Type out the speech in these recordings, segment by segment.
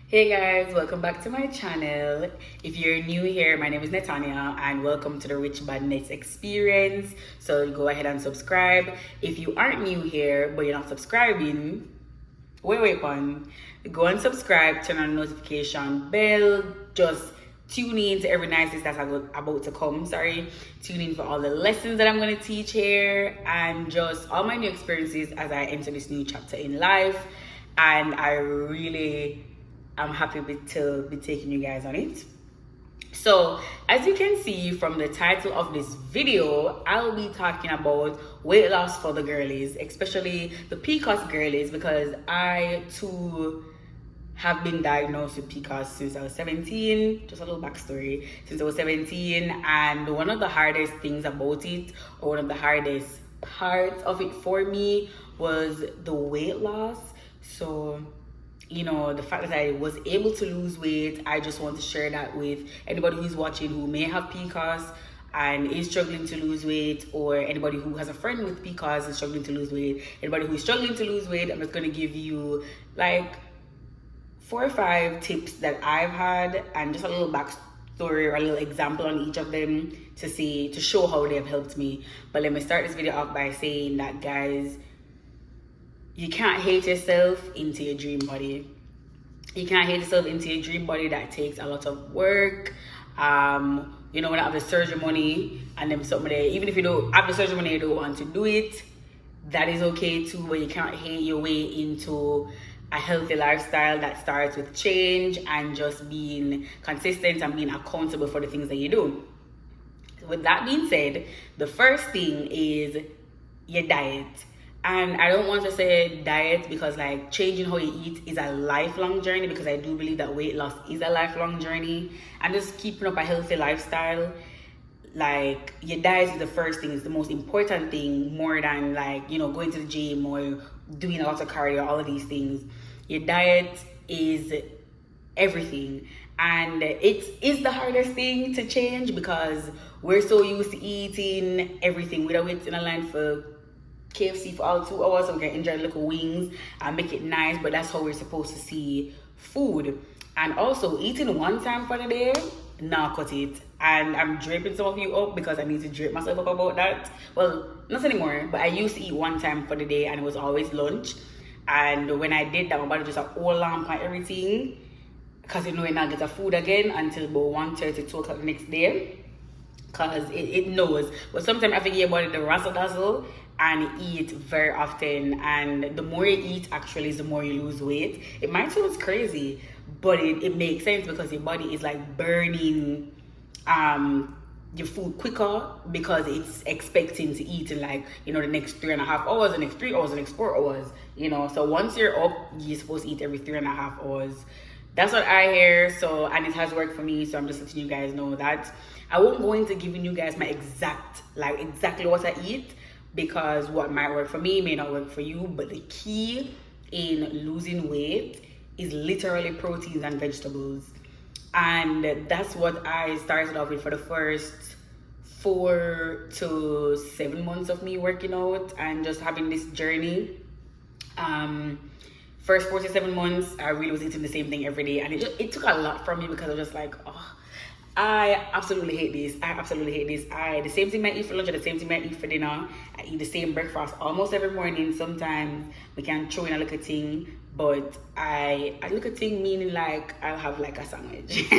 Hey guys, welcome back to my channel. If you're new here, my name is Netanya and welcome to the Rich Badness Experience. So go ahead and subscribe. If you aren't new here but you're not subscribing, wait on. Go and subscribe, turn on the notification bell, just tune in to every niceness that's about to come. Tune in for all the lessons that I'm going to teach here and just all my new experiences as I enter this new chapter in life. And I'm happy to be taking you guys on it. So as you can see from the title of this video, I'll be talking about weight loss for the girlies, especially the PCOS girlies, because I too have been diagnosed with PCOS since I was 17. Just a little backstory. Since I was 17, and one of the hardest things about it, or one of the hardest parts of it for me, was the weight loss. So the fact that I was able to lose weight, I just want to share that with anybody who's watching who may have PCOS and is struggling to lose weight, or anybody who has a friend with PCOS and struggling to lose weight. Anybody who's struggling to lose weight, I'm just going to give you like 4 or 5 tips that I've had and just a little backstory or a little example on each of them to show how they have helped me. But let me start this video off by saying that, guys, you can't hate yourself into your dream body. You can't hate yourself into your dream body. That takes a lot of work. When I have the surgery money and then somebody, even if you don't have the surgery money, you don't want to do it, that is okay too, but you can't hate your way into a healthy lifestyle that starts with change and just being consistent and being accountable for the things that you do. With that being said, the first thing is your diet. And I don't want to say diet because like changing how you eat is a lifelong journey, because I do believe that weight loss is a lifelong journey, and just keeping up a healthy lifestyle. Like, your diet is the first thing, it's the most important thing, more than like, going to the gym or doing a lot of cardio, all of these things. Your diet is everything. And it is the hardest thing to change because we're so used to eating everything. We don't wait in a line for KFC for all 2 hours so we can enjoy little wings and make it nice, but that's how we're supposed to see food. And also, eating one time for the day, nah, cut it. And I'm draping some of you up because I need to drape myself up about that. Well, not anymore, but I used to eat one time for the day and it was always lunch. And when I did that, my body just a whole lamp and everything, because you're not get a food again until about 1:30, 2 o'clock the next day, because it knows. But sometimes I forget about it, the razzle dazzle, and eat very often. And the more you eat actually is the more you lose weight. It might sound crazy, but it makes sense because your body is like burning your food quicker because it's expecting to eat in like the next 3.5 hours, the next 3 hours, the next 4 hours. So once you're up, you're supposed to eat every 3.5 hours. That's what I hear. So, and it has worked for me, so I'm just letting you guys know that. I won't go into giving you guys my exactly what I eat, because what might work for me may not work for you. But the key in losing weight is literally proteins and vegetables. And that's what I started off with for the first 4 to 7 months of me working out and just having this journey. First 4 to 7 months, I really was eating the same thing every day, and it took a lot from me because I was just like, I absolutely hate this. The same thing I eat for lunch and the same thing I eat for dinner. I eat the same breakfast almost every morning. Sometimes we can throw in a little thing, but a little thing meaning like I'll have like a sandwich,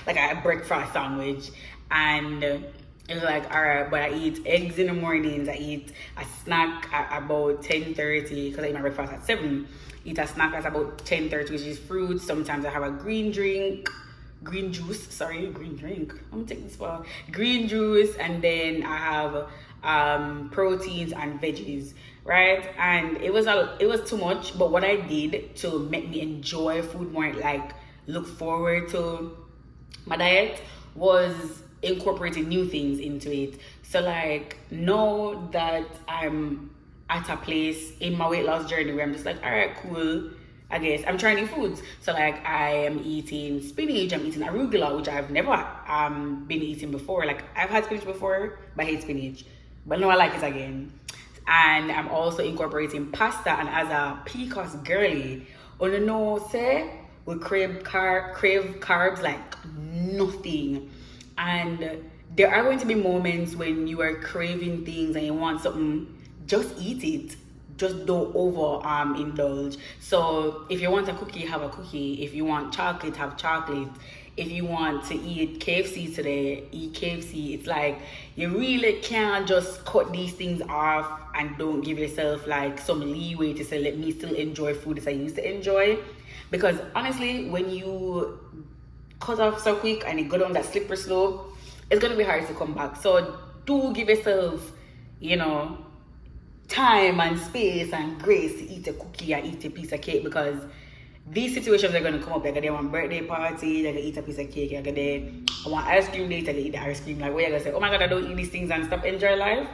like a breakfast sandwich. And it's like, all right, but I eat eggs in the mornings. I eat a snack at about 10:30 because I eat my breakfast at 7. Eat a snack at about 10:30, which is fruit. Sometimes I have a green drink. Green juice, I'm gonna take this for green juice, and then I have proteins and veggies, right? And it was too much, but what I did to make me enjoy food more, like look forward to my diet, was incorporating new things into it. So like, know that I'm at a place in my weight loss journey where I'm just like, all right, cool, I guess I'm trying new foods. So like, I am eating spinach, I'm eating arugula, which I've never been eating before. Like, I've had spinach before, but I hate spinach. But now I like it again. And I'm also incorporating pasta. And as a PCOS girly, on the know say will crave carbs like nothing. And there are going to be moments when you are craving things and you want something, just eat it. Just don't over indulge. So if you want a cookie, have a cookie. If you want chocolate, have chocolate. If you want to eat KFC today, eat KFC. It's like you really can't just cut these things off and don't give yourself like some leeway to say, let me still enjoy food as I used to enjoy. Because honestly, when you cut off so quick and you go down that slippery slope, it's gonna be hard to come back. So do give yourself, time and space and grace to eat a cookie and eat a piece of cake, because these situations are going to come up. Like, they want birthday party, they're going to eat a piece of cake, like I want ice cream, they eat the ice cream. Like, where you going to say, oh my god, I don't eat these things and stop enjoy life?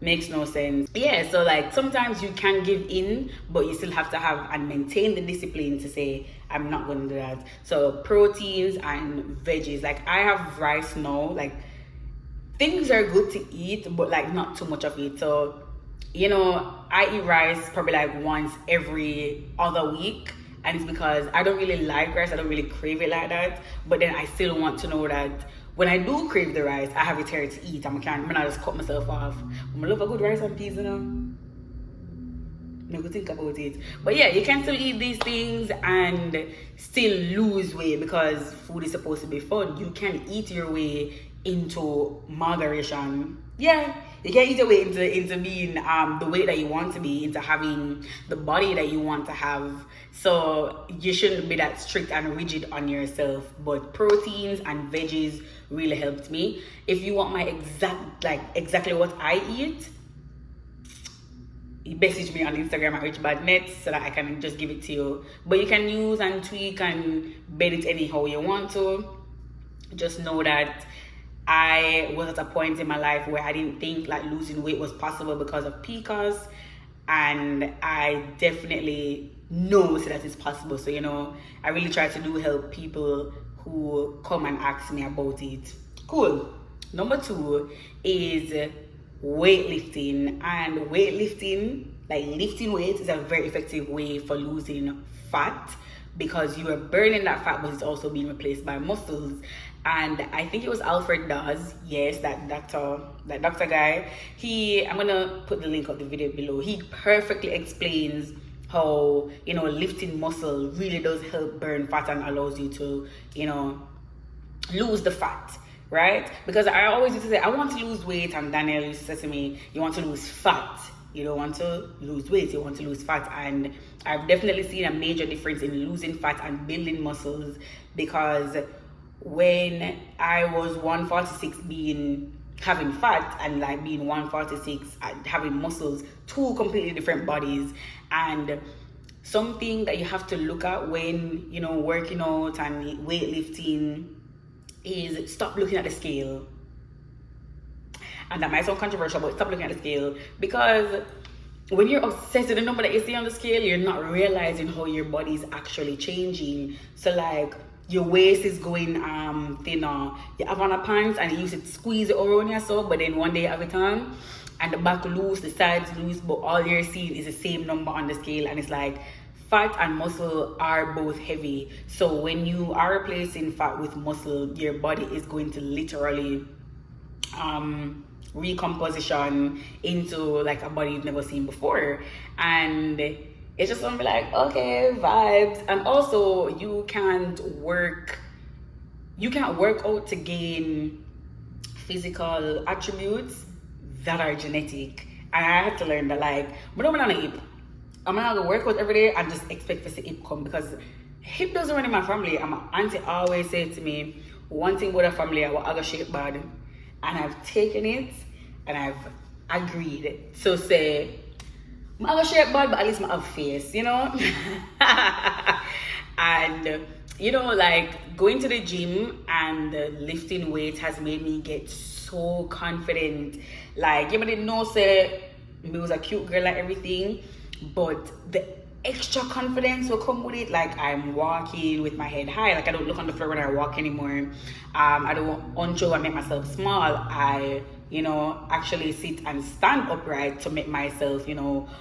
Makes no sense. Yeah, so like sometimes you can give in, but you still have to have and maintain the discipline to say, I'm not going to do that. So proteins and veggies, like I have rice now. Like, things are good to eat, but like not too much of it. So I eat rice probably like once every other week, and it's because I don't really like rice. I don't really crave it like that. But then I still want to know that when I do crave the rice, I have it here to eat. I'm not just cut myself off. I love a good rice and peas, I'm gonna think about it. But yeah, you can still eat these things and still lose weight, because food is supposed to be fun. You can eat your way into moderation. Yeah, you can eat your way into being the weight that you want to be, into having the body that you want to have. So you shouldn't be that strict and rigid on yourself. But proteins and veggies really helped me. If you want my exactly what I eat, you message me on Instagram at richbadnet so that I can just give it to you. But you can use and tweak and bend it anyhow you want to. Just know that I was at a point in my life where I didn't think like losing weight was possible because of PCOS, and I definitely know that it's possible. So I really try to help people who come and ask me about it. Cool. Number 2 is weightlifting. And weightlifting, like lifting weights, is a very effective way for losing fat, because you are burning that fat, but it's also being replaced by muscles. And I think it was Alfred Dawes, yes, that doctor guy. I'm gonna put the link of the video below. He perfectly explains how lifting muscle really does help burn fat and allows you to lose the fat, right? Because I always used to say, I want to lose weight, and Daniel used to say to me, you want to lose fat, you don't want to lose weight, you want to lose fat. And I've definitely seen a major difference in losing fat and building muscles, because when I was 146 having fat, and like being 146 and having muscles, two completely different bodies. And something that you have to look at when working out and weightlifting is stop looking at the scale. And that might sound controversial, but stop looking at the scale, because when you're obsessed with the number that you see on the scale, you're not realizing how your body is actually changing. So like your waist is going thinner, you have on a pants and you used to squeeze it around yourself, but then one day you have it on and the back loose, the sides loose, but all you're seeing is the same number on the scale. And it's like fat and muscle are both heavy. So when you are replacing fat with muscle, your body is going to literally recomposition into like a body you've never seen before. And it's just gonna be like, okay, vibes. And also you can't work out to gain physical attributes that are genetic. And I had to learn that, like, but I'm not hip. I'm not gonna work out every day and just expect to see hip come, because hip doesn't run in my family. And my auntie always said to me, one thing about a family, I will have a shape bad. And I've taken it and I've agreed. So say, I have a shape bad, but at least I have face, And like going to the gym and lifting weights has made me get so confident. Like, you didn't know, say, me was a cute girl and everything, but the extra confidence will come with it. Like, I'm walking with my head high. Like, I don't look on the floor when I walk anymore. I don't uncho and make myself small. I actually sit and stand upright to make myself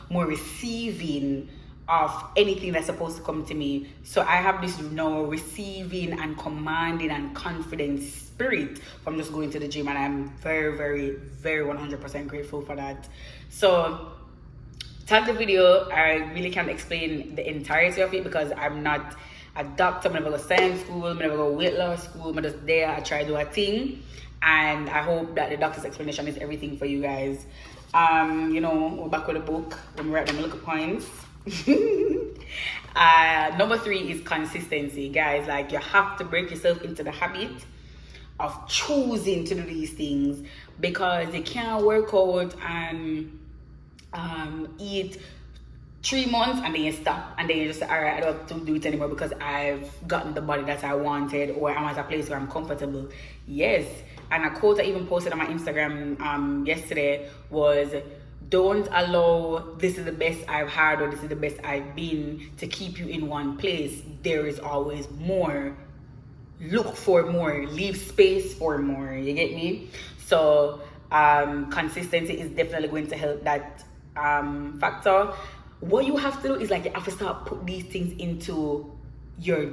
more receiving of anything that's supposed to come to me. So I have this now receiving and commanding and confident spirit from just going to the gym, and I'm very, very, very 100% grateful for that. So tag the video. I really can't explain the entirety of it because I'm not a doctor. I'm never go to science school, I'm never go weight loss school. I'm just there, I try to do a thing, and I hope that the doctor's explanation is everything for you guys. We're back with the book. When we write them little points. Number 3 is consistency, guys. Like, you have to break yourself into the habit of choosing to do these things, because you can't work out and eat 3 months and then you stop, and then you just say, all right, I don't have to do it anymore because I've gotten the body that I wanted, or I'm at a place where I'm comfortable. Yes. And a quote I even posted on my Instagram yesterday was, don't allow this is the best I've had or this is the best I've been to keep you in one place. There is always more. Look for more. Leave space for more. You get me? So consistency is definitely going to help that factor. What you have to do is, like, you have to start put these things into your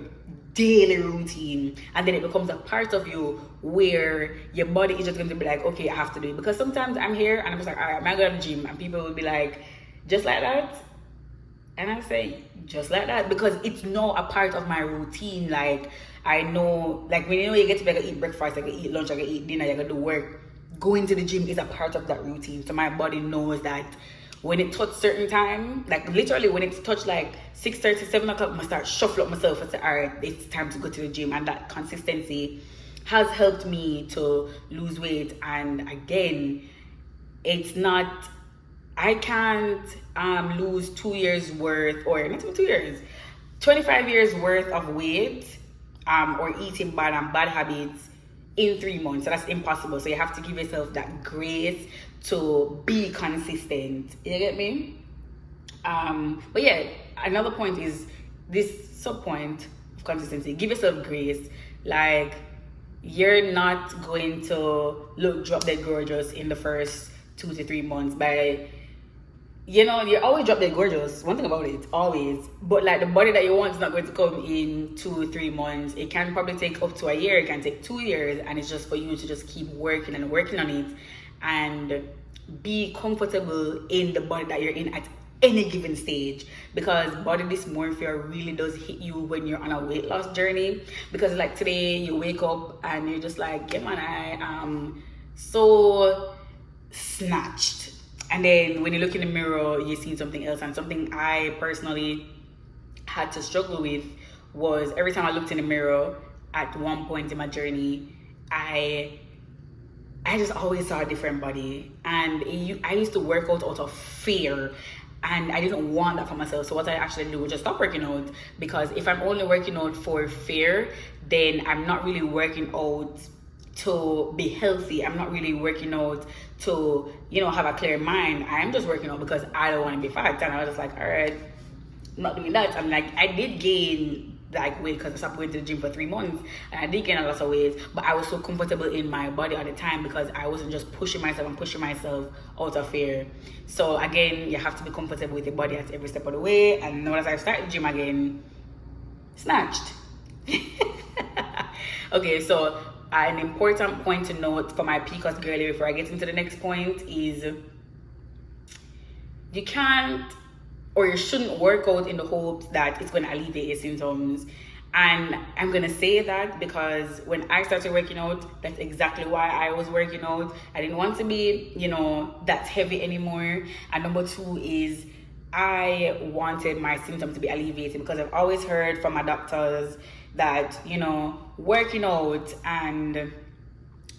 daily routine, and then it becomes a part of you where your body is just going to be like, okay, I have to do it. Because sometimes I'm here and I'm just like, all right, I'm gonna go to the gym, and people will be like, just like that? And I say, just like that, because it's now a part of my routine. Like, I know, like, when you get to be like, eat breakfast, like, eat lunch, like, eat dinner, you gotta do work, going to the gym is a part of that routine. So my body knows that when it touch certain time, like literally when it's touch like 6:30, 7 o'clock, I start shuffle up myself and say, all right, it's time to go to the gym. And that consistency has helped me to lose weight. And again, it's not, I can't lose 2 years worth, or not even 2 years, 25 years worth of weight or eating bad and bad habits in 3 months. So that's impossible. So you have to give yourself that grace to be consistent. You get me? But yeah, another point is this sub point of consistency. Give yourself grace. Like, you're not going to look drop dead gorgeous in the first 2 to 3 months by, you're always drop dead gorgeous. One thing about it, always. But like, the body that you want is not going to come in 2 or 3 months. It can probably take up to a year. It can take 2 years, and it's just for you to just keep working and working on it and be comfortable in the body that you're in at any given stage. Because body dysmorphia really does hit you when you're on a weight loss journey. Because like today, you wake up and you're just like, yeah man, I am so snatched. And then when you look in the mirror, you see something else. And something I personally had to struggle with was, every time I looked in the mirror at one point in my journey, I just always saw a different body. And I used to work out of fear, and I didn't want that for myself. So what I actually do was just stop working out, because if I'm only working out for fear, then I'm not really working out to be healthy. I'm not really working out to, have a clear mind. I'm just working out because I don't want to be fat. And I was just like, all right, I'm not doing that. I'm like, I did gain like weight because I stopped going to the gym for 3 months, and I did gain a lot of weight, but I was so comfortable in my body at the time because I wasn't just pushing myself out of fear. So again, you have to be comfortable with your body at every step of the way. And now as I started the gym again, snatched. Okay, so an important point to note for my PCOS girly before I get into the next point is, you can't, or you shouldn't work out in the hopes that it's going to alleviate your symptoms. And I'm going to say that because when I started working out, that's exactly why I was working out. I didn't want to be, that heavy anymore. And number 2 is, I wanted my symptoms to be alleviated, because I've always heard from my doctors that, working out and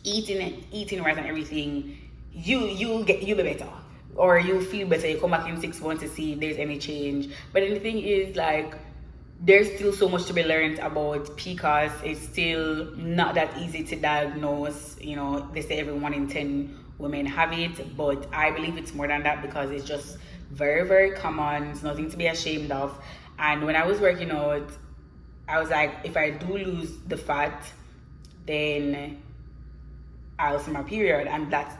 eating right and everything, you'll be better. Or you feel better, you come back in 6 months to see if there's any change. But the thing is, like, there's still so much to be learned about PCOS. It's still not that easy to diagnose. They say every 1 in 10 women have it, but I believe it's more than that, because it's just very, very common. It's nothing to be ashamed of. And when I was working out, I was like, if I do lose the fat, then I'll see my period. And that's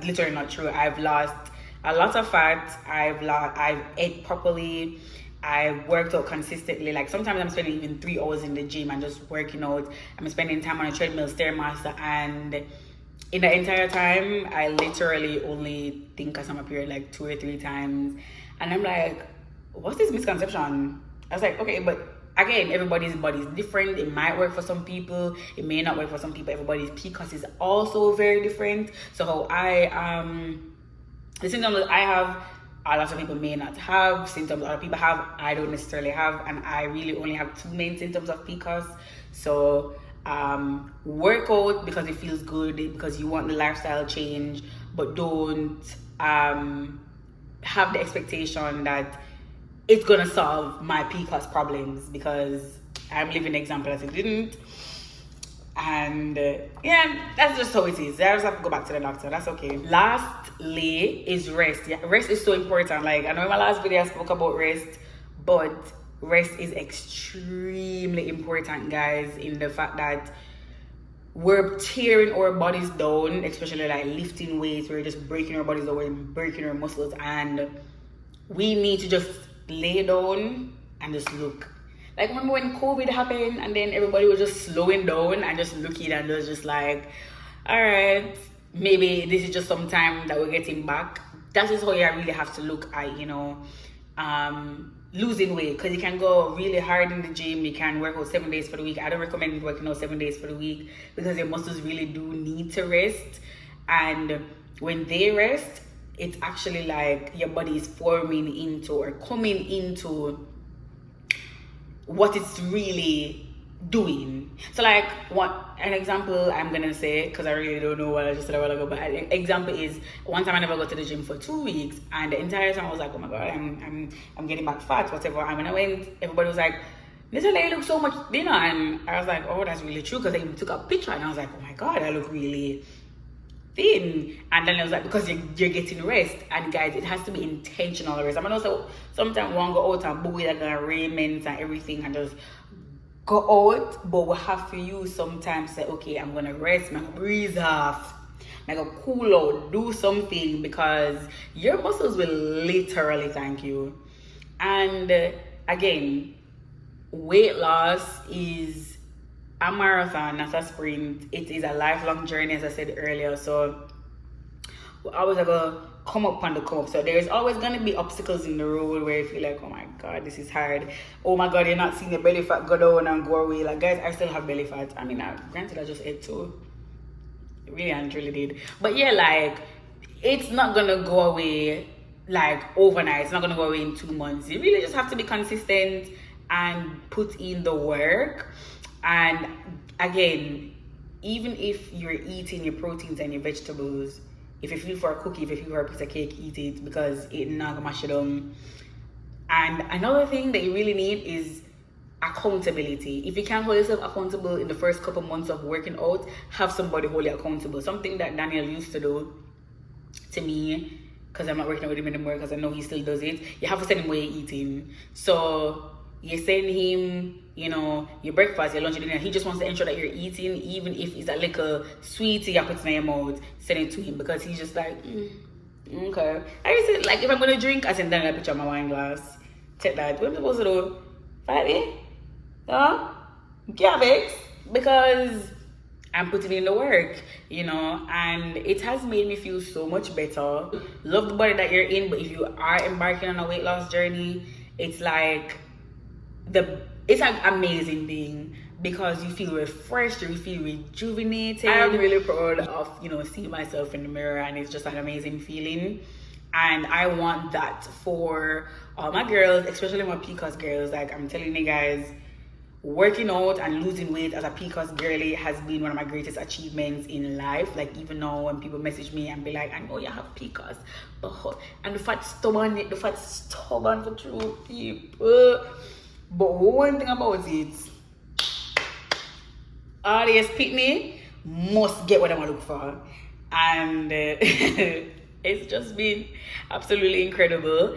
literally not true. I've lost a lot of fat. I've ate properly. I worked out consistently. Like sometimes I'm spending even 3 hours in the gym and just working out. I'm spending time on a treadmill, stairmaster, and in the entire time I literally only think as I'm up here like 2 or 3 times, and I'm like, what's this misconception? I was like, okay, but again, everybody's body is different. It might work for some people, it may not work for some people. Everybody's PCOS is also very different. So how the symptoms that I have, a lot of people may not have. Symptoms other people have, I don't necessarily have, and I really only have 2 main symptoms of PCOS. So work out because it feels good, because you want the lifestyle change, but don't have the expectation that it's gonna solve my PCOS problems, because I'm living an example that it didn't. And yeah, that's just how it is. I just have to go back to the doctor. That's okay. Lastly is rest. Yeah, rest is so important. Like, I know in my last video I spoke about rest, but rest is extremely important, guys, in the fact that we're tearing our bodies down, especially like lifting weights. We're just breaking our bodies down, we're breaking our muscles, and we need to just lay down and just look. Like, remember when COVID happened and then everybody was just slowing down and just looking, and was just like, all right, maybe this is just some time that we're getting back. That is how you really have to look at, losing weight, because you can go really hard in the gym. You can work out 7 days for the week. I don't recommend working out 7 days for the week, because your muscles really do need to rest. And when they rest, it's actually like your body is forming into or coming into what it's really doing. So like, an example I'm gonna say, because I really don't know what I just said a while ago, but an example is, one time I never got to the gym for 2 weeks, and the entire time I was like, oh my god, I'm getting back fat, whatever. And when I went, everybody was like, this lady looks so much thinner, and I was like, oh, that's really true, because I even took a picture and I was like, oh my god, I look really thin. And then I was like, because you're getting rest. And guys, it has to be intentional rest. I mean, also sometimes one go out and buy like the raiments and everything and just go out, but we have to use sometimes say, okay, I'm gonna rest, I'm gonna breathe off, I'm gonna cool out, do something, because your muscles will literally thank you. And again, weight loss is a marathon, not a sprint. It is a lifelong journey, as I said earlier. So we're always gonna come up on the come up. So there's always gonna be obstacles in the road where you feel like, oh my god, this is hard. Oh my god, you're not seeing the belly fat go down and go away. Like, guys, I still have belly fat. I mean, granted, I just ate too. Really and truly did. But yeah, like, it's not gonna go away like overnight. It's not gonna go away in 2 months. You really just have to be consistent and put in the work. And again, even if you're eating your proteins and your vegetables, if you feel for a cookie, if you feel for a piece of cake, eat it, because it's not gonna mash it down. And another thing that you really need is accountability. If you can't hold yourself accountable in the first couple months of working out, have somebody hold you accountable. Something that Daniel used to do to me, because I'm not working out with him anymore, because I know he still does it. You have to send him where you're eating. So you send him, your breakfast, your lunch, your dinner. He just wants to ensure that you're eating, even if it's a little sweetie you put in your mouth. Send it to him, because he's just like, okay. I used to, like, if I'm gonna drink, I send down a picture of my wine glass. Take that. What am I supposed to do? 5 Gavex, because I'm putting in the work, and it has made me feel so much better. Love the body that you're in, but if you are embarking on a weight loss journey, it's like it's an amazing thing, because you feel refreshed, you feel rejuvenated. I'm really proud of seeing myself in the mirror, and it's just an amazing feeling. And I want that for all my girls, especially my PCOS girls. Like, I'm telling you guys, working out and losing weight as a PCOS girly has been one of my greatest achievements in life. Like, even now when people message me and be like, I know you have PCOS, but and the fat's stubborn for true people. But one thing about it, audience pitney must get what I'm looking for. And it's just been absolutely incredible.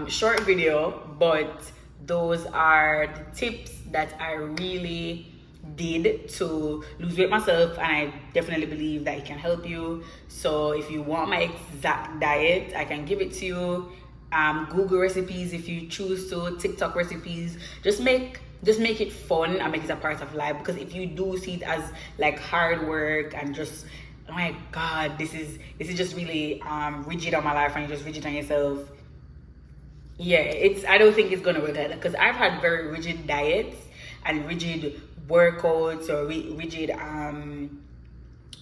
Short video, but those are the tips that I really did to lose weight myself, and I definitely believe that it can help you. So if you want my exact diet, I can give it to you. Google recipes if you choose to, TikTok recipes. Just make it fun and make it a part of life, because if you do see it as like hard work and just, oh my god, this is just really rigid on my life, and you're just rigid on yourself, yeah, I don't think it's gonna work like that, because I've had very rigid diets and rigid workouts or rigid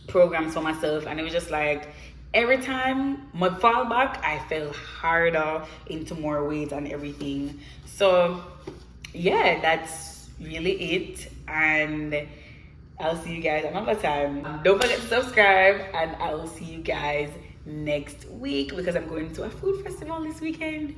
programs for myself, and it was just like every time my fall back I fell harder into more weight and everything. So yeah, that's really it, and I'll see you guys another time. Don't forget to subscribe, and I will see you guys next week because I'm going to a food festival this weekend.